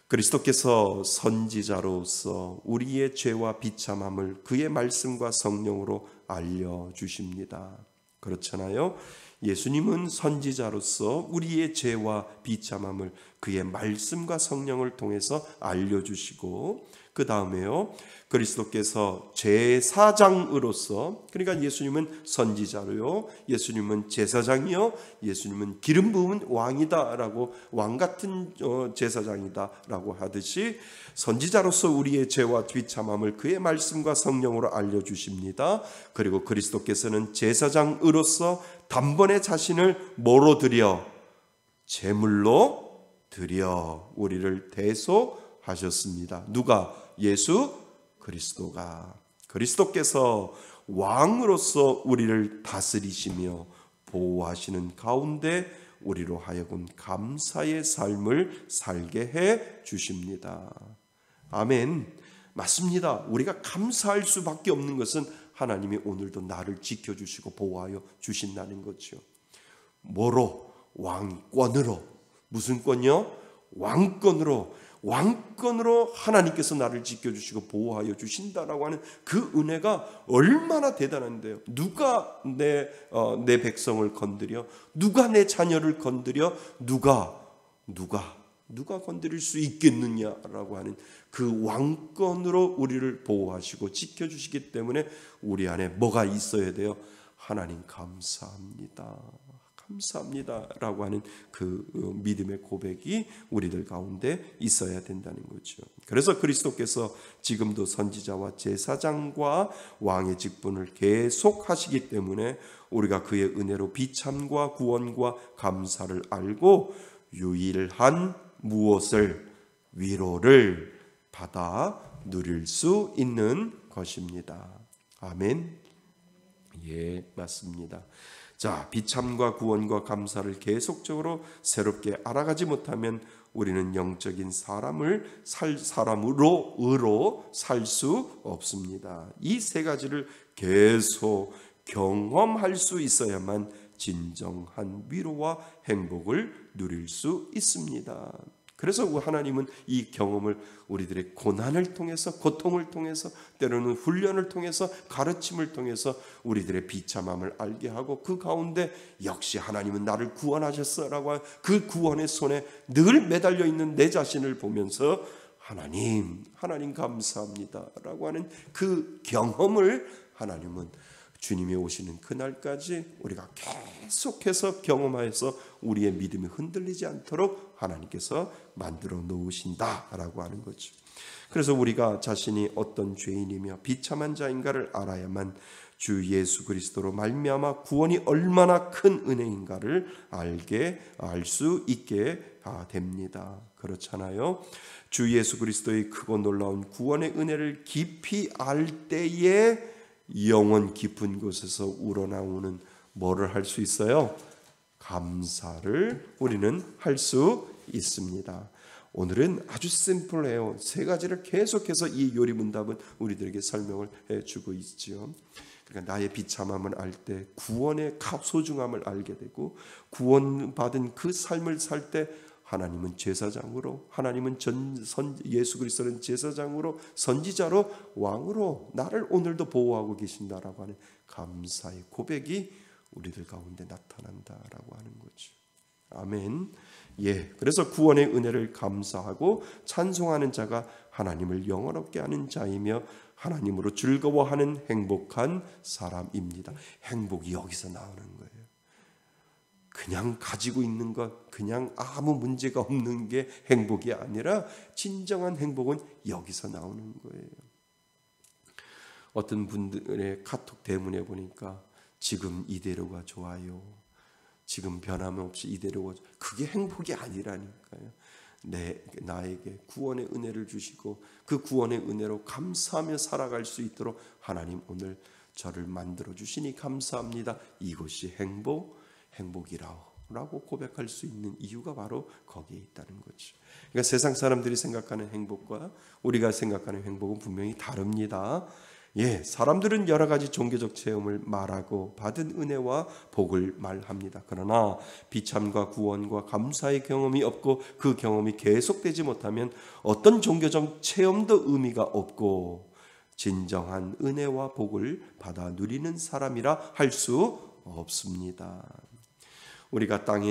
그리스도께서 선지자로서 우리의 죄와 비참함을 그의 말씀과 성령으로 알려주십니다. 그렇잖아요. 예수님은 선지자로서 우리의 죄와 비참함을 그의 말씀과 성령을 통해서 알려주시고 그 다음에요, 그리스도께서 제사장으로서, 그러니까 예수님은 선지자로요, 예수님은 제사장이요, 예수님은 기름 부은 왕이다라고, 왕 같은 제사장이다라고 하듯이 선지자로서 우리의 죄와 비참함을 그의 말씀과 성령으로 알려주십니다. 그리고 그리스도께서는 제사장으로서 단번에 자신을 뭐로 드려? 제물로 드려 우리를 대속하셨습니다. 누가? 예수 그리스도가. 그리스도께서 왕으로서 우리를 다스리시며 보호하시는 가운데 우리로 하여금 감사의 삶을 살게 해 주십니다. 아멘. 맞습니다. 우리가 감사할 수밖에 없는 것은 하나님이 오늘도 나를 지켜주시고 보호하여 주신다는 거죠. 뭐로? 왕권으로. 무슨 권요? 왕권으로. 왕권으로 하나님께서 나를 지켜주시고 보호하여 주신다라고 하는 그 은혜가 얼마나 대단한데요. 누가 내 백성을 건드려? 누가 내 자녀를 건드려? 누가 건드릴 수 있겠느냐라고 하는 그 왕권으로 우리를 보호하시고 지켜주시기 때문에 우리 안에 뭐가 있어야 돼요? 하나님 감사합니다. 감사합니다라고 하는 그 믿음의 고백이 우리들 가운데 있어야 된다는 거죠. 그래서 그리스도께서 지금도 선지자와 제사장과 왕의 직분을 계속하시기 때문에 우리가 그의 은혜로 비참과 구원과 감사를 알고 유일한 무엇을? 위로를 받아 누릴 수 있는 것입니다. 아멘. 예, 맞습니다. 자, 비참과 구원과 감사를 계속적으로 새롭게 알아가지 못하면 우리는 영적인 사람으로 살 수 없습니다. 이 세 가지를 계속 경험할 수 있어야만 진정한 위로와 행복을 누릴 수 있습니다. 그래서 하나님은 이 경험을 우리들의 고난을 통해서, 고통을 통해서, 때로는 훈련을 통해서, 가르침을 통해서 우리들의 비참함을 알게 하고 그 가운데 역시 하나님은 나를 구원하셨어라고 그 구원의 손에 늘 매달려 있는 내 자신을 보면서 하나님 감사합니다라고 하는 그 경험을 하나님은 주님이 오시는 그날까지 우리가 계속해서 경험하여서 우리의 믿음이 흔들리지 않도록 하나님께서 만들어 놓으신다라고 하는 거죠. 그래서 우리가 자신이 어떤 죄인이며 비참한 자인가를 알아야만 주 예수 그리스도로 말미암아 구원이 얼마나 큰 은혜인가를 알 수 있게 됩니다. 그렇잖아요. 주 예수 그리스도의 크고 놀라운 구원의 은혜를 깊이 알 때에 영혼 깊은 곳에서 우러나오는 뭐를 할 수 있어요? 감사를 우리는 할 수 있습니다. 오늘은 아주 심플해요. 세 가지를 계속해서 이 요리문답은 우리들에게 설명을 해주고 있죠. 그러니까 나의 비참함을 알 때 구원의 소중함을 알게 되고, 구원받은 그 삶을 살 때 하나님은 제사장으로, 하나님은 예수 그리스도는 제사장으로, 선지자로, 왕으로 나를 오늘도 보호하고 계신다라고 하는 감사의 고백이 우리들 가운데 나타난다라고 하는 거죠. 아멘. 예, 그래서 구원의 은혜를 감사하고 찬송하는 자가 하나님을 영원롭게 하는 자이며 하나님으로 즐거워하는 행복한 사람입니다. 행복이 여기서 나오는 거예요. 그냥 가지고 있는 것, 그냥 아무 문제가 없는 게 행복이 아니라 진정한 행복은 여기서 나오는 거예요. 어떤 분들의 카톡 대문에 보니까 지금 이대로가 좋아요. 지금 변함없이 이대로가 좋아요. 그게 행복이 아니라니까요. 나에게 구원의 은혜를 주시고 그 구원의 은혜로 감사하며 살아갈 수 있도록 하나님 오늘 저를 만들어 주시니 감사합니다. 이것이 행복이라고 고백할 수 있는 이유가 바로 거기에 있다는 거죠. 그러니까 세상 사람들이 생각하는 행복과 우리가 생각하는 행복은 분명히 다릅니다. 예, 사람들은 여러 가지 종교적 체험을 말하고 받은 은혜와 복을 말합니다. 그러나 비참과 구원과 감사의 경험이 없고 그 경험이 계속되지 못하면 어떤 종교적 체험도 의미가 없고 진정한 은혜와 복을 받아 누리는 사람이라 할 수 없습니다. 우리가 땅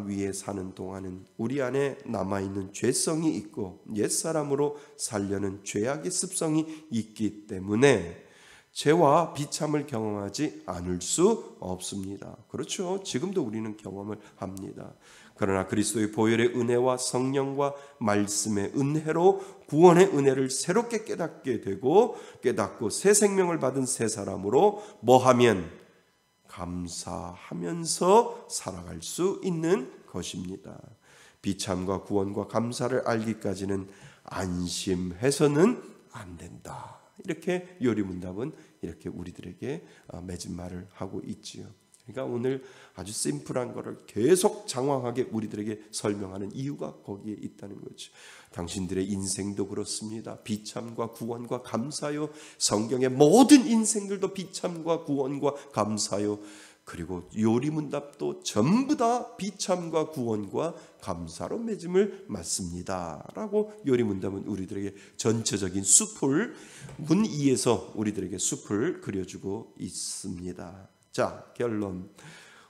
위에 사는 동안은 우리 안에 남아있는 죄성이 있고 옛사람으로 살려는 죄악의 습성이 있기 때문에 죄와 비참을 경험하지 않을 수 없습니다. 그렇죠. 지금도 우리는 경험을 합니다. 그러나 그리스도의 보혈의 은혜와 성령과 말씀의 은혜로 구원의 은혜를 새롭게 깨닫고 새 생명을 받은 새 사람으로 뭐하면 감사하면서 살아갈 수 있는 것입니다. 비참과 구원과 감사를 알기까지는 안심해서는 안 된다. 이렇게 요리문답은 이렇게 우리들에게 맺은 말을 하고 있지요. 그러니까 오늘 아주 심플한 것을 계속 장황하게 우리들에게 설명하는 이유가 거기에 있다는 거죠. 당신들의 인생도 그렇습니다. 비참과 구원과 감사요. 성경의 모든 인생들도 비참과 구원과 감사요. 그리고 요리문답도 전부 다 비참과 구원과 감사로 맺음을 맞습니다. 라고 요리문답은 우리들에게 전체적인 숲을 문이에서 우리들에게 숲을 그려주고 있습니다. 자, 결론.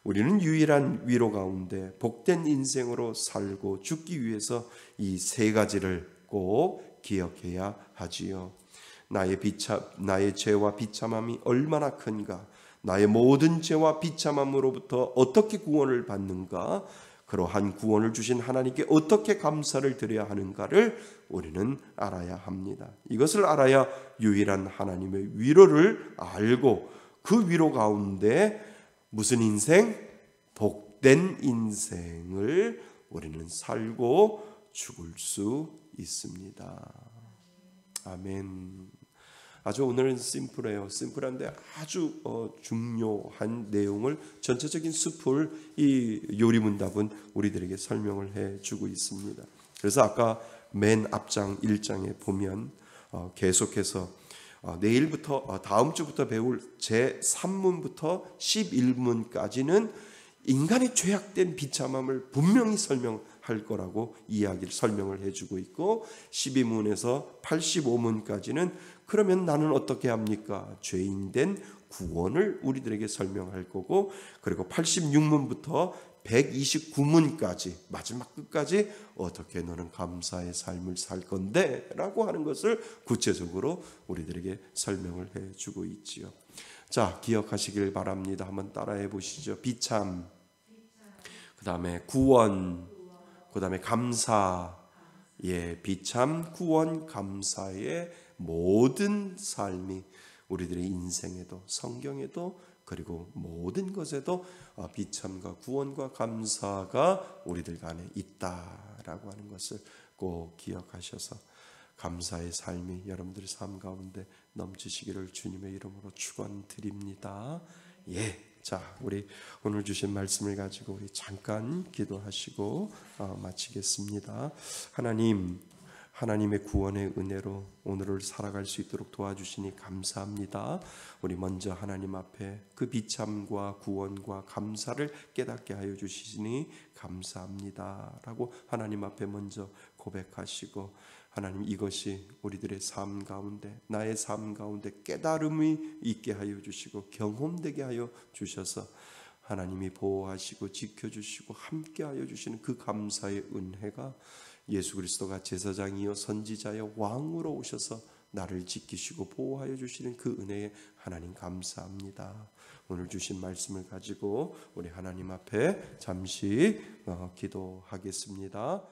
우리는 유일한 위로 가운데 복된 인생으로 살고 죽기 위해서 이 세 가지를 꼭 기억해야 하지요. 나의 죄와 비참함이 얼마나 큰가, 나의 모든 죄와 비참함으로부터 어떻게 구원을 받는가, 그러한 구원을 주신 하나님께 어떻게 감사를 드려야 하는가를 우리는 알아야 합니다. 이것을 알아야 유일한 하나님의 위로를 알고 그 위로 가운데 무슨 인생? 복된 인생을 우리는 살고 죽을 수 있습니다. 아멘. 아주 오늘은 심플해요. 심플한데 아주 중요한 내용을 전체적인 숲을 이 요리문답은 우리들에게 설명을 해주고 있습니다. 그래서 아까 맨 앞장 1장에 보면 계속해서 내일부터 다음 주부터 배울 제3문부터 11문까지는 인간의 죄악된 비참함을 분명히 설명할 거라고 설명을 해주고 있고 12문에서 85문까지는 그러면 나는 어떻게 합니까? 죄인된 구원을 우리들에게 설명할 거고 그리고 86문부터 129문까지 마지막 끝까지 어떻게 너는 감사의 삶을 살 건데 라고 하는 것을 구체적으로 우리들에게 설명을 해주고 있지요. 자, 기억하시길 바랍니다. 한번 따라해 보시죠. 비참, 그 다음에 구원, 그 다음에 감사. 예, 비참, 구원, 감사의 모든 삶이 우리들의 인생에도 성경에도 그리고 모든 것에도 비참과 구원과 감사가 우리들 간에 있다라고 하는 것을 꼭 기억하셔서 감사의 삶이 여러분들의 삶 가운데 넘치시기를 주님의 이름으로 축원드립니다. 예, 자, 우리 오늘 주신 말씀을 가지고 우리 잠깐 기도하시고 마치겠습니다. 하나님의 구원의 은혜로 오늘을 살아갈 수 있도록 도와주시니 감사합니다. 우리 먼저 하나님 앞에 그 비참과 구원과 감사를 깨닫게 하여 주시니 감사합니다 라고 하나님 앞에 먼저 고백하시고 하나님 이것이 우리들의 삶 가운데 나의 삶 가운데 깨달음이 있게 하여 주시고 경험되게 하여 주셔서 하나님이 보호하시고 지켜주시고 함께하여 주시는 그 감사의 은혜가 예수 그리스도가 제사장이요 선지자요 왕으로 오셔서 나를 지키시고 보호하여 주시는 그 은혜에 하나님 감사합니다. 오늘 주신 말씀을 가지고 우리 하나님 앞에 잠시 기도하겠습니다.